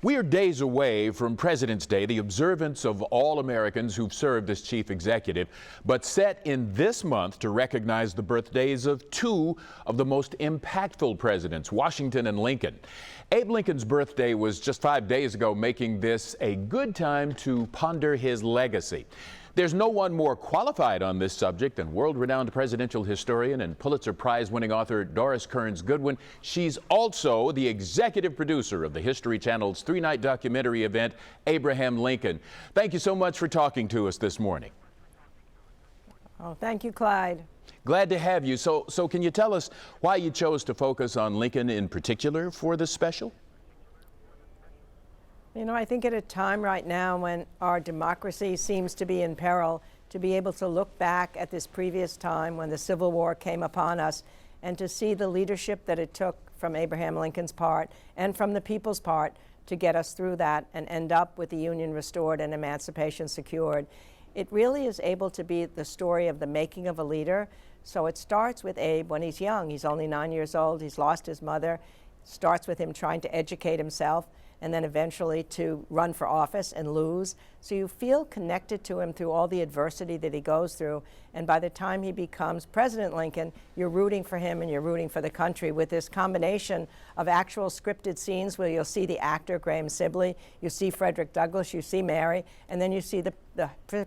We are days away from President's Day, the observance of all Americans who've served as chief executive, but set in this month to recognize the birthdays of two of the most impactful presidents, Washington and Lincoln. Abe Lincoln's birthday was just 5 days ago, making this a good time to ponder his legacy. There's no one more qualified on this subject than world-renowned presidential historian and Pulitzer Prize-winning author Doris Kearns Goodwin. She's also the executive producer of the History Channel's three-night documentary event, Abraham Lincoln. Thank you so much for talking to us this morning. Oh, thank you, Clyde. Glad to have you. So can you tell us why you chose to focus on Lincoln in particular for this special? You know, I think at a time right now when our democracy seems to be in peril, to be able to look back at this previous time when the Civil War came upon us and to see the leadership that it took from Abraham Lincoln's part and from the people's part to get us through that and end up with the Union restored and emancipation secured. It really is able to be the story of the making of a leader. So it starts with Abe when he's young. He's only 9 years old. He's lost his mother. Starts with him trying to educate himself, and then eventually to run for office and lose. So you feel connected to him through all the adversity that he goes through. And by the time he becomes President Lincoln, you're rooting for him and you're rooting for the country with this combination of actual scripted scenes where you'll see the actor Graham Sibley, you see Frederick Douglass, you see Mary, and then you see the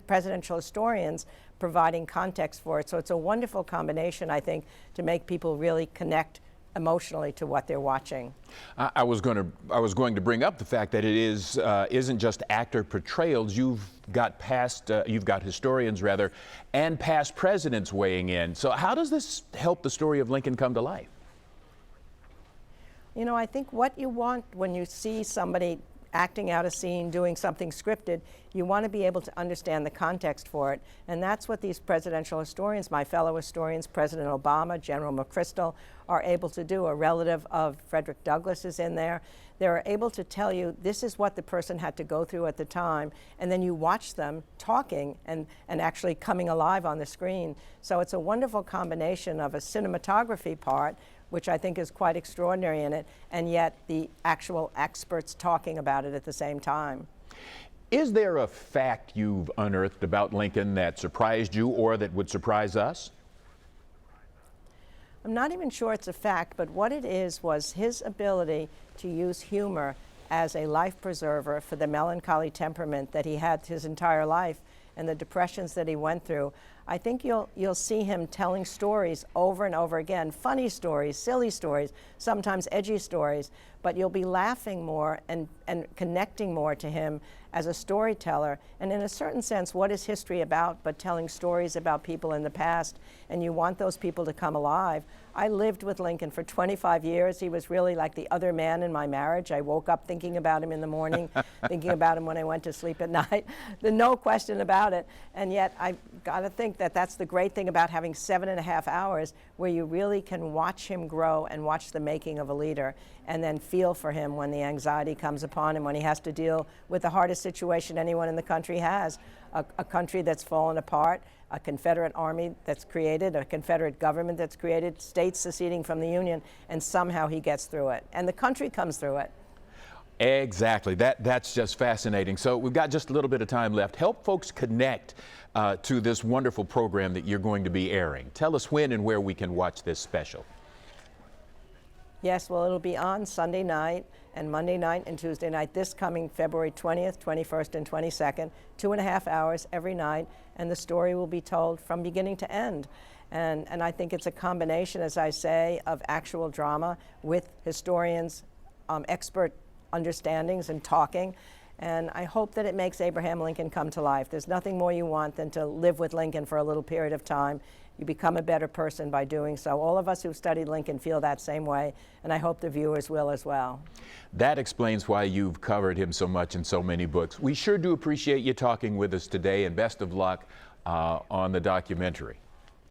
presidential historians providing context for it. So it's a wonderful combination, I think, to make people really connect emotionally to what they're watching. I was going to bring up the fact that it isn't just actor portrayals. You've got historians rather, and past presidents weighing in. So how does this help the story of Lincoln come to life? You know, I think what you want when you see somebody acting out a scene, doing something scripted, you want to be able to understand the context for it. And that's what these presidential historians, my fellow historians, President Obama, General McChrystal, are able to do. A relative of Frederick Douglass is in there. They're able to tell you this is what the person had to go through at the time, and then you watch them talking and actually coming alive on the screen. So it's a wonderful combination of a cinematography part, which I think is quite extraordinary in it, and yet the actual experts talking about it at the same time. Is there a fact you've unearthed about Lincoln that surprised you or that would surprise us? I'm not even sure it's a fact, but what it is was his ability to use humor as a life preserver for the melancholy temperament that he had his entire life and the depressions that he went through. I think you'll see him telling stories over and over again, funny stories, silly stories, sometimes edgy stories, but you'll be laughing more and connecting more to him as a storyteller. And in a certain sense, what is history about but telling stories about people in the past? And you want those people to come alive. I lived with Lincoln for 25 years. He was really like the other man in my marriage. I woke up thinking about him in the morning, thinking about him when I went to sleep at night. There's no question about it. And yet I got to think that that's the great thing about having 7.5 hours where you really can watch him grow and watch the making of a leader and then feel for him when the anxiety comes upon him, when he has to deal with the hardest situation anyone in the country has, a country that's fallen apart, a Confederate army that's created, a Confederate government that's created, states seceding from the Union, and somehow he gets through it. And the country comes through it. Exactly. That's just fascinating. So we've got just a little bit of time left. Help folks connect to this wonderful program that you're going to be airing. Tell us when and where we can watch this special. Yes, well, it'll be on Sunday night and Monday night and Tuesday night, this coming February 20th, 21st, and 22nd, 2.5 hours every night, and the story will be told from beginning to end. And I think it's a combination, as I say, of actual drama with historians, expert understandings and talking. And I hope that it makes Abraham Lincoln come to life. There's nothing more you want than to live with Lincoln for a little period of time. You become a better person by doing so. All of us who've studied Lincoln feel that same way, and I hope the viewers will as well. That explains why you've covered him so much in so many books. We sure do appreciate you talking with us today, and best of luck on the documentary.